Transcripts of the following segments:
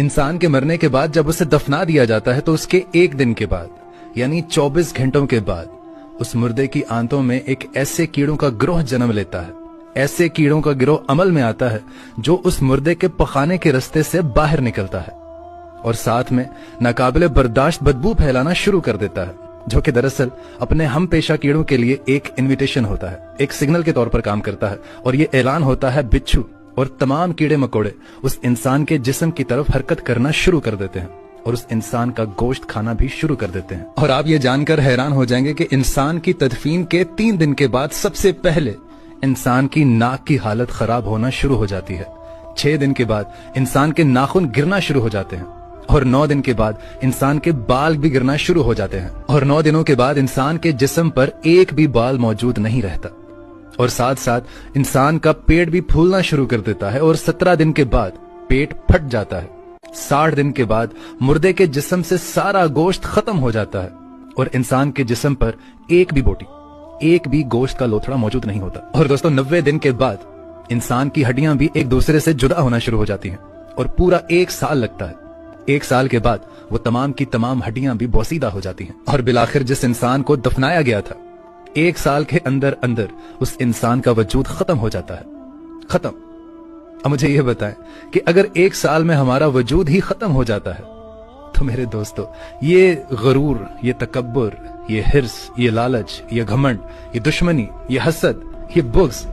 इंसान के मरने के बाद जब उसे दफना दिया जाता है तो उसके एक दिन के बाद यानी 24 घंटों के बाद उस मुर्दे की आंतों में एक ऐसे कीड़ों का गिरोह जन्म लेता है। ऐसे कीड़ों का गिरोह अमल में आता है जो उस मुर्दे के पखाने के रास्ते से बाहर निकलता है और साथ में नाकाबिले बर्दाश्त बदबू फैलाना शुरू कर देता है, जो कि दरअसल अपने हम पेशा कीड़ों के लिए एक इनविटेशन होता है, एक सिग्नल के तौर पर काम करता है। और ये ऐलान होता है बिच्छू और तमाम कीड़े मकोड़े उस इंसान के जिस्म की तरफ हरकत करना शुरू कर देते हैं और उस इंसान का गोश्त खाना भी शुरू कर देते हैं। और आप ये जानकर हैरान हो जाएंगे कि इंसान की तदफीन के 3 दिन के बाद सबसे पहले इंसान की नाक की हालत खराब होना शुरू हो जाती है। 6 दिन के बाद इंसान के नाखून गिरना शुरू हो जाते हैं और 9 दिन के बाद इंसान के बाल भी गिरना शुरू हो जाते हैं और 9 दिनों के बाद इंसान के जिस्म पर एक भी बाल मौजूद नहीं रहता और साथ साथ इंसान का पेट भी फूलना शुरू कर देता है और 17 दिन के बाद पेट फट जाता है। 60 दिन के बाद मुर्दे के जिस्म से सारा गोश्त खत्म हो जाता है और इंसान के जिस्म पर एक भी बोटी, एक भी गोश्त का लोथड़ा मौजूद नहीं होता। और दोस्तों 90 दिन के बाद इंसान की हड्डियां भी एक दूसरे से जुदा होना शुरू हो जाती हैं और पूरा 1 साल लगता है। 1 साल के बाद वो तमाम की तमाम हड्डियां भी बोसीदा हो जाती हैं और बिलाखिर जिस इंसान को दफनाया गया था 1 साल के अंदर अंदर उस इंसान का वजूद खत्म हो जाता है। खत्म। अब मुझे यह बताएं कि अगर 1 साल में हमारा वजूद ही खत्म हो जाता है तो मेरे दोस्तों ये गरूर, ये तकब्बुर, ये हिर्स, ये लालच, ये घमंड, ये दुश्मनी, ये हसद, ये बुग़्ज़,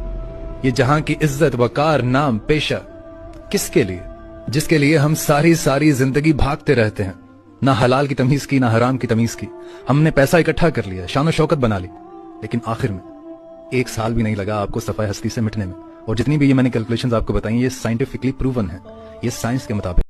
ये जहां की इज्जत, वकार, नाम, पेशा किसके लिए? जिसके लिए हम सारी जिंदगी भागते रहते हैं, ना हलाल की तमीज की, ना हराम की तमीज की। हमने पैसा इकट्ठा कर लिया, शान शौकत बना ली, लेकिन आखिर में 1 साल भी नहीं लगा आपको सफाई हस्ती से मिटने में। और जितनी भी ये मैंने कैलकुलेशंस आपको बताई ये साइंटिफिकली प्रूवन है, ये साइंस के मुताबिक।